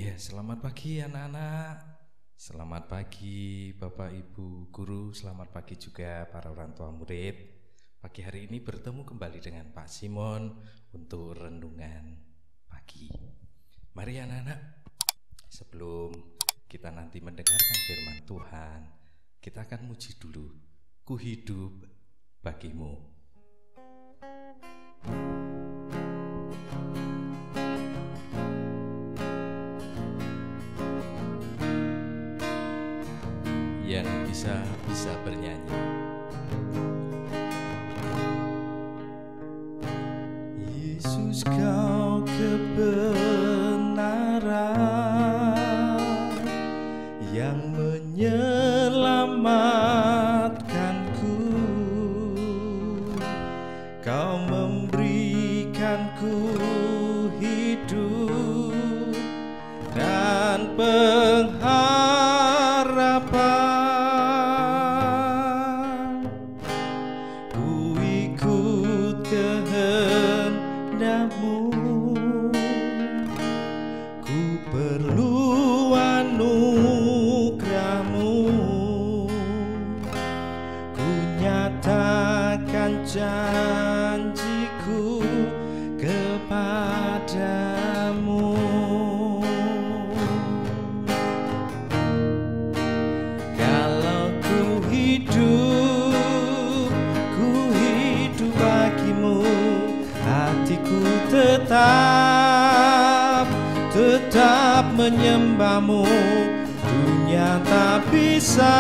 Ya, selamat pagi anak-anak. Selamat pagi Bapak Ibu guru, selamat pagi juga para orang tua murid. Pagi hari ini bertemu kembali dengan Pak Simon untuk renungan pagi. Mari anak-anak, sebelum kita nanti mendengarkan firman Tuhan, kita akan muji dulu. Ku hidup bagimu. Yang bisa bernyanyi. Yesus, kau kebenaran yang menyelamatkanku. Kau memberikanku hidup dan pengharapan. Ku perlu anugerah-Mu, ku nyatakan janjiku kepadamu. Kalau ku hidup bagimu, hatiku tetap menyembah-Mu. Dunia tak bisa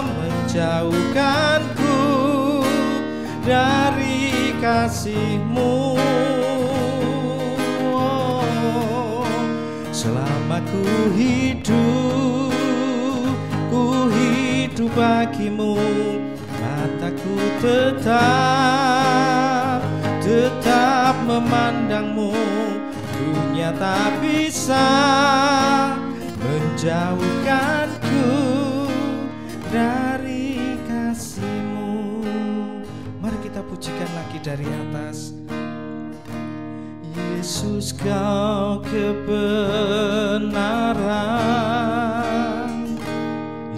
menjauhkanku dari kasih-Mu. Selama ku hidup bagimu, mataku tetap memandang-Mu. Dunia tak bisa menjauhkanku dari kasih-Mu. Mari kita pujikan lagi dari atas. Yesus, kau kebenaran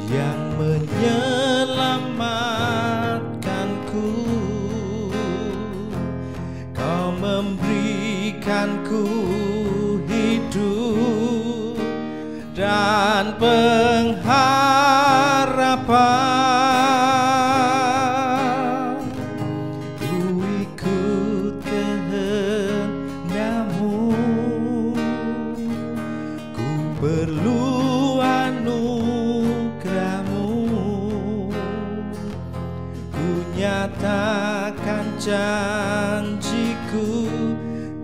yang menyelamatkanku. Kau memberikanku hidup dan pengharapan. Ku ikut kehendak-Mu, ku perlu anugerah-Mu, ku nyatakan janjiku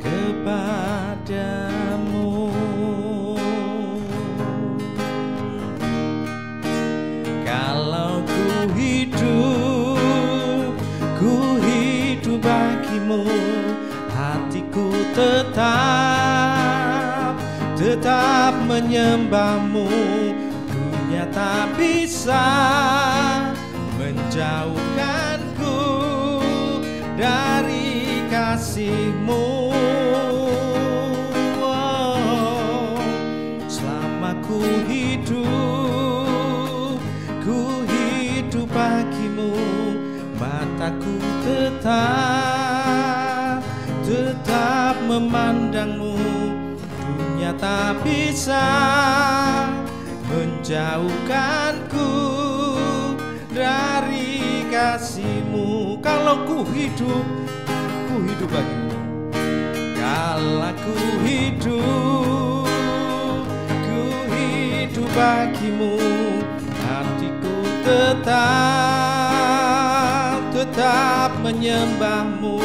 kepadamu. Kalau ku hidup bagimu, hatiku tetap menyembah-Mu. Dunia tak bisa menjauhkanku dari kasih-Mu. Selama ku hidup bagimu, mataku tetap memandang-Mu. Dunia tak bisa menjauhkanku dari kasih-Mu. Kalau ku hidup bagimu. Kalau ku hidup bagimu, hatiku tetap menyembah-Mu.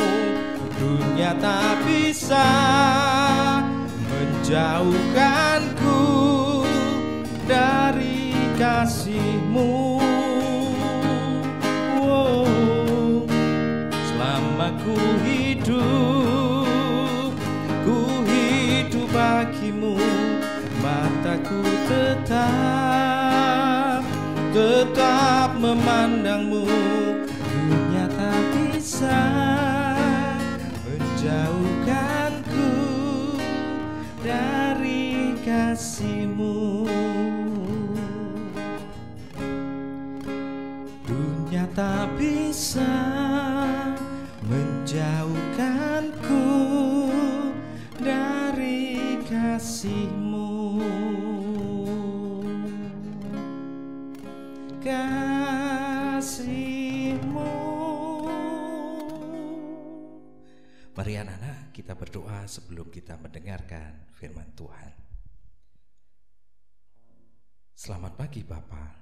Dunia tak bisa menjauhkanku dari kasih-Mu. Selama ku hidup bagimu, mataku tetap memandang-Mu. Dunia tak bisa menjauhkanku dari kasih. kasih-Mu. Dunia tak bisa menjauhkanku dari kasih-Mu. Kasih-Mu. Mari anak-anak kita berdoa sebelum kita mendengarkan firman Tuhan. Selamat pagi Bapa.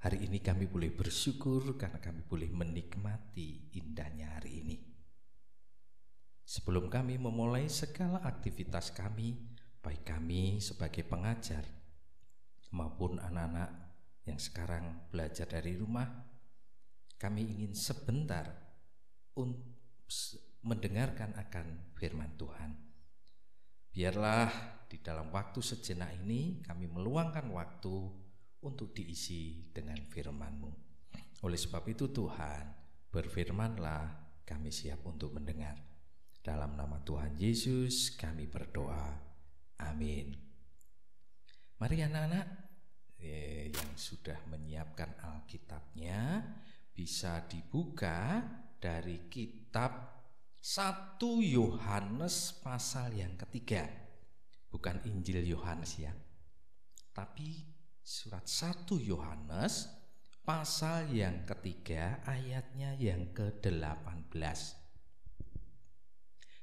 Hari ini kami boleh bersyukur karena kami boleh menikmati indahnya hari ini. Sebelum kami memulai segala aktivitas kami, baik kami sebagai pengajar maupun anak-anak yang sekarang belajar dari rumah, kami ingin sebentar mendengarkan akan firman Tuhan. Biarlah di dalam waktu sejenak ini kami meluangkan waktu untuk diisi dengan firman-Mu. Oleh sebab itu Tuhan, berfirmanlah, kami siap untuk mendengar. Dalam nama Tuhan Yesus kami berdoa. Amin. Mari anak-anak yang sudah menyiapkan Alkitabnya bisa dibuka dari kitab 1 Yohanes pasal yang ketiga. Bukan Injil Yohanes ya, tapi surat 1 Yohanes pasal yang ketiga ayatnya yang ke-18.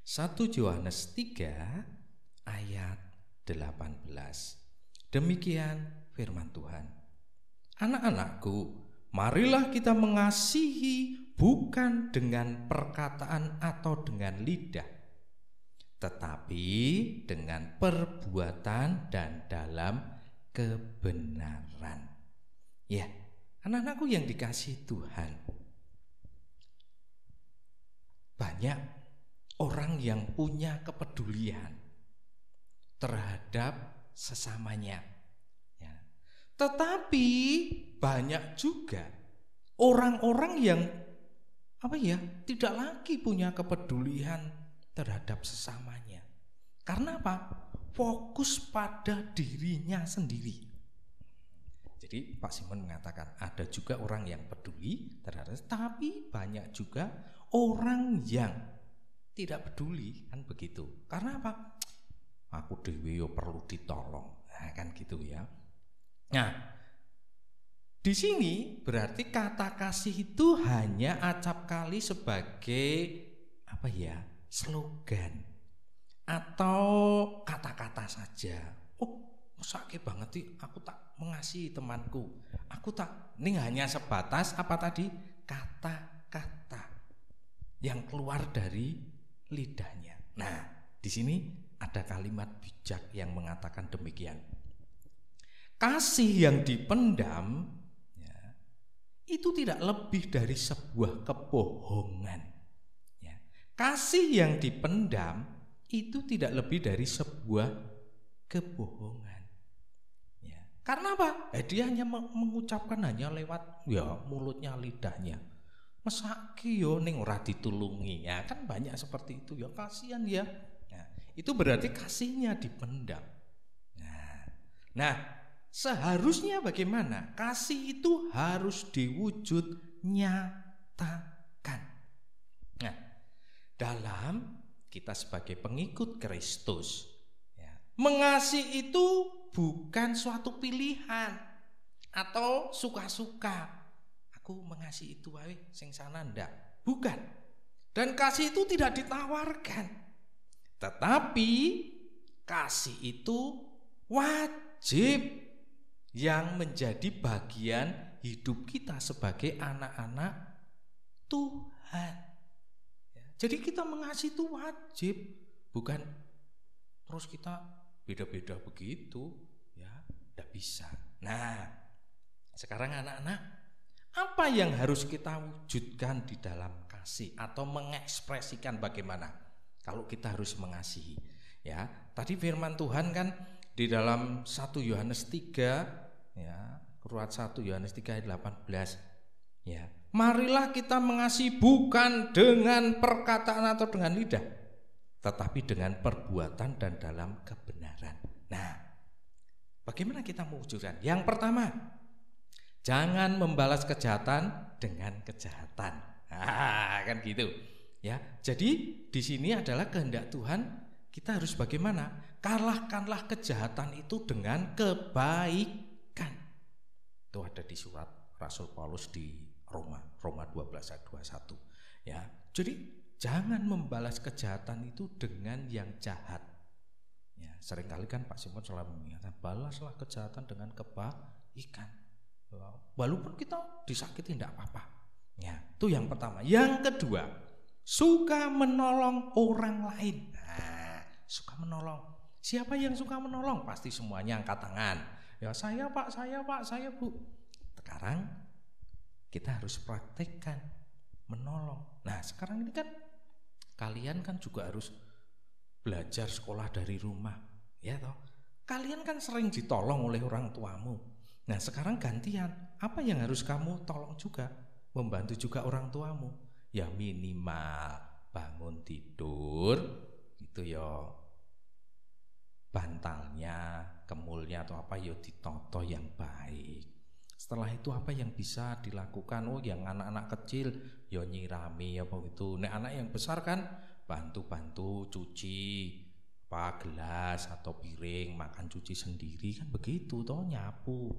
1 Yohanes 3 ayat 18. Demikian firman Tuhan. Anak-anakku, marilah kita mengasihi bukan dengan perkataan atau dengan lidah, tetapi dengan perbuatan dan dalam kebenaran. Ya, anak-anakku yang dikasihi Tuhan, banyak orang yang punya kepedulian terhadap sesamanya. Tetapi banyak juga orang-orang yang tidak lagi punya kepedulian terhadap sesamanya. Karena apa? Fokus pada dirinya sendiri. Jadi Pak Simon mengatakan ada juga orang yang peduli terhadap, tapi banyak juga orang yang tidak peduli, kan begitu. Karena apa? Aku dewe yo perlu ditolong. Nah, kan gitu ya. Nah, di sini berarti kata kasih itu hanya acap kali sebagai slogan atau kata-kata saja. Oh, sakit banget sih, aku tak mengasihi temanku. Ini hanya sebatas kata-kata yang keluar dari lidahnya. Nah, di sini ada kalimat bijak yang mengatakan demikian. Kasih yang dipendam itu tidak lebih dari sebuah kebohongan. Kasih yang dipendam itu tidak lebih dari sebuah kebohongan. Karena apa? Dia hanya mengucapkan hanya lewat mulutnya, lidahnya. Mesaki yo ning ora ditulungi. Ya kan banyak seperti itu ya, kasihan ya. Itu berarti kasihnya dipendam. Nah, seharusnya bagaimana? Kasih itu harus diwujud nyatakan. Nah, dalam kita sebagai pengikut Kristus, mengasihi itu bukan suatu pilihan atau suka-suka. Aku mengasihi itu wae, sing sana ndak. Bukan. Dan kasih itu tidak ditawarkan. Tetapi kasih itu wajib yang menjadi bagian hidup kita sebagai anak-anak Tuhan. Jadi kita mengasihi itu wajib, bukan terus kita beda-beda begitu, tidak bisa. Nah, sekarang anak-anak, apa yang harus kita wujudkan di dalam kasih atau mengekspresikan bagaimana kalau kita harus mengasihi? Tadi firman Tuhan kan di dalam 1 Yohanes 3 surat 1 Yohanes 3 ayat 18. Marilah kita mengasihi bukan dengan perkataan atau dengan lidah, tetapi dengan perbuatan dan dalam kebenaran. Nah, Bagaimana kita mewujudkan? Yang pertama, jangan membalas kejahatan dengan kejahatan. Kan gitu. Ya, jadi di sini adalah kehendak Tuhan, kita harus bagaimana? Kalahkanlah kejahatan itu dengan kebaikan. Itu ada di surat Rasul Paulus di Roma 12 ayat 21. Ya, jadi jangan membalas kejahatan itu dengan yang jahat. Ya, seringkali kan Pak Simon selalu mengingatkan, balaslah kejahatan dengan kebaikan. Walaupun kita disakiti tidak apa-apa. Ya, itu yang pertama. Yang kedua, suka menolong orang lain. Nah, suka menolong. Siapa yang suka menolong? Pasti semuanya angkat tangan. Ya, saya Pak, saya Bu. Sekarang kita harus praktekkan menolong. Nah, sekarang ini kan kalian kan juga harus belajar sekolah dari rumah, ya toh. Kalian kan sering ditolong oleh orang tuamu. Nah, sekarang gantian. Apa yang harus kamu tolong juga? Membantu juga orang tuamu. Ya minimal bangun tidur itu ya bantalnya, kemulnya atau apa ya ditoto yang baik. Setelah itu apa yang bisa dilakukan? Oh, yang anak-anak kecil ya nyirami apa gitu. Nek anak yang besar kan bantu-bantu cuci apa gelas atau piring, makan cuci sendiri kan begitu toh, nyapu.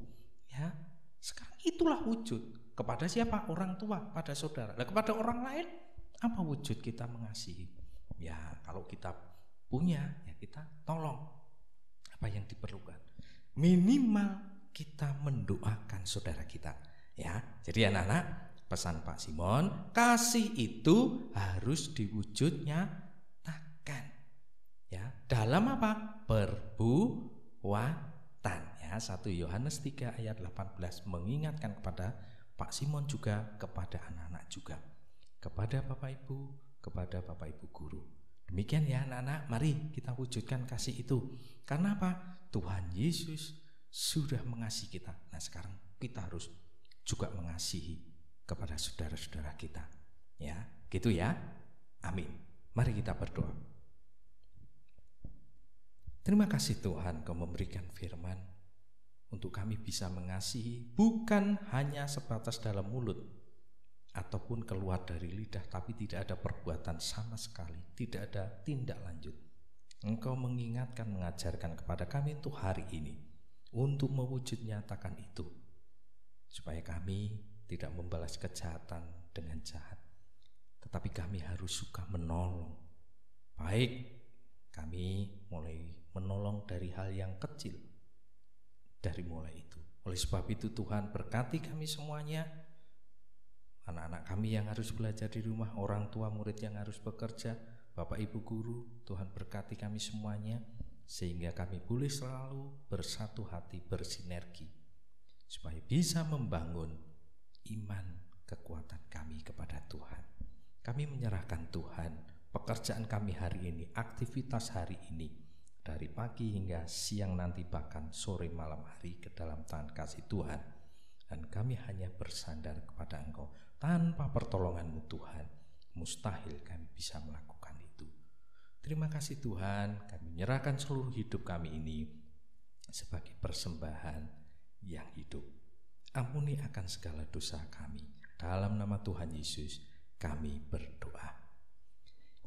Ya. Sekarang itulah wujud kepada siapa? Orang tua, pada saudara. Nah, kepada orang lain apa wujud kita mengasihi? Ya, kalau kita punya ya kita tolong apa yang diperlukan. Minimal kita mendoakan saudara kita. Ya, jadi anak-anak, pesan Pak Simon, kasih itu harus diwujudnyatakan. Ya, dalam apa? Perbuatan. Ya, 1 Yohanes 3 ayat 18 mengingatkan kepada Pak Simon juga, kepada anak-anak juga, kepada Bapak Ibu, kepada Bapak Ibu guru. Demikian ya anak-anak, mari kita wujudkan kasih itu. Karena apa? Tuhan Yesus sudah mengasihi kita. Nah, sekarang kita harus juga mengasihi kepada saudara-saudara kita. Ya, gitu ya. Amin. Mari kita berdoa. Terima kasih Tuhan, Kau memberikan firman untuk kami bisa mengasihi, bukan hanya sebatas dalam mulut ataupun keluar dari lidah, tapi tidak ada perbuatan sama sekali, tidak ada tindak lanjut. Engkau mengingatkan, mengajarkan kepada kami untuk hari ini, untuk mewujud nyatakan itu, supaya kami tidak membalas kejahatan dengan jahat, tetapi kami harus suka menolong. Baik, kami mulai menolong dari hal yang kecil, dari mulai itu. Oleh sebab itu Tuhan berkati kami semuanya, anak-anak kami yang harus belajar di rumah, orang tua murid yang harus bekerja, Bapak Ibu guru, Tuhan berkati kami semuanya, sehingga kami boleh selalu bersatu hati, bersinergi, supaya bisa membangun iman kekuatan kami kepada Tuhan. Kami menyerahkan Tuhan pekerjaan kami hari ini, aktivitas hari ini, dari pagi hingga siang nanti, bahkan sore malam hari, ke dalam tangan kasih Tuhan. Dan kami hanya bersandar kepada Engkau. Tanpa pertolongan-Mu Tuhan, mustahil kami bisa melakukan itu. Terima kasih Tuhan, kami menyerahkan seluruh hidup kami ini sebagai persembahan yang hidup. Ampuni akan segala dosa kami. Dalam nama Tuhan Yesus kami berdoa.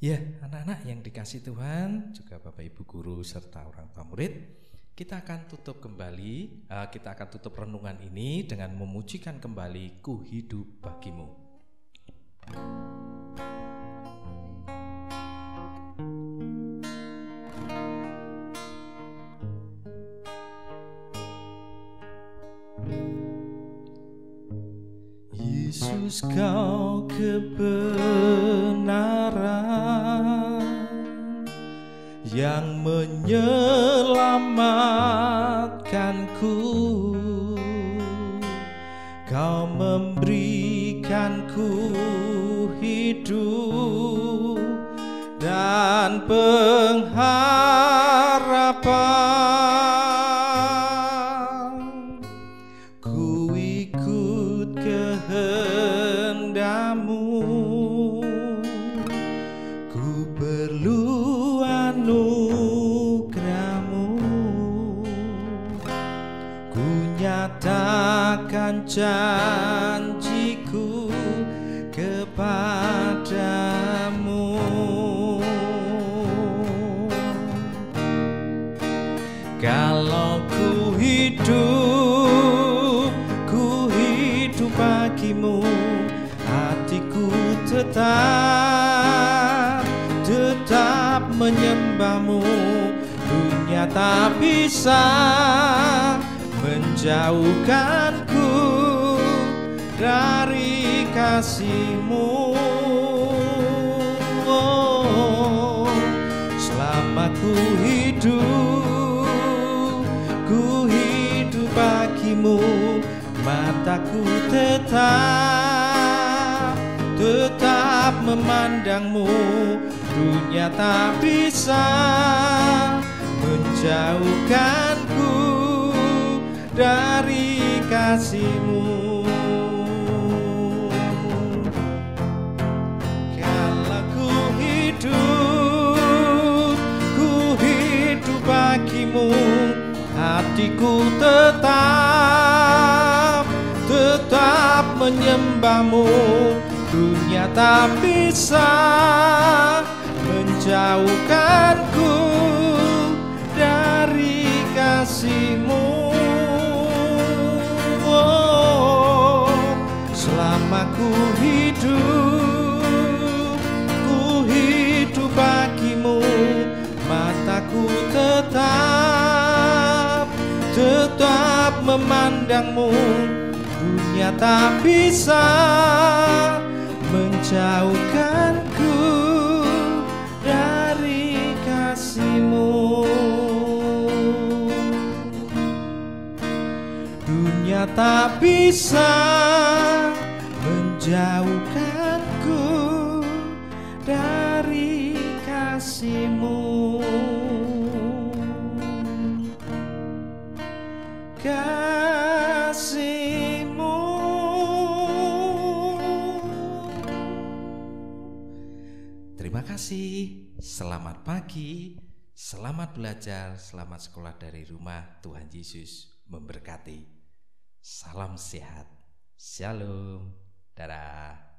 Ya, anak-anak yang dikasih Tuhan, juga Bapak Ibu guru serta orang tua murid, kita akan tutup kembali, kita akan tutup renungan ini dengan memujikan kembali Ku Hidup Bagimu. Yesus, Kau kebenaran yang menyelamatkanku. Kau memberikanku hidup dan pengharapan. Ku ikut kehendak-Mu, ku perlu anugerah-Mu. nyatakan janjiku kepadamu. Kalau ku hidup bagimu, hatiku tetap menyembahmu. Dunia tak bisa menjauhkanku dari kasihmu. Oh, selama ku hidup bagimu, mataku tetap memandangmu. Dunia tak bisa menjauhkanku dari kasihmu. Kalau ku hidup bagimu, hatiku tetap menyembahmu. Dunia tak bisa menjauhkanku dari kasihmu. Oh, selama ku hidup bagimu, mataku tetap memandangmu. Dunia tak bisa menjauhkanku dari kasihmu. Dunia tak bisa menjauhkanku dari kasihmu. Terima kasih, selamat pagi, selamat belajar, selamat sekolah dari rumah. Tuhan Yesus memberkati. Salam sehat, shalom, dadah.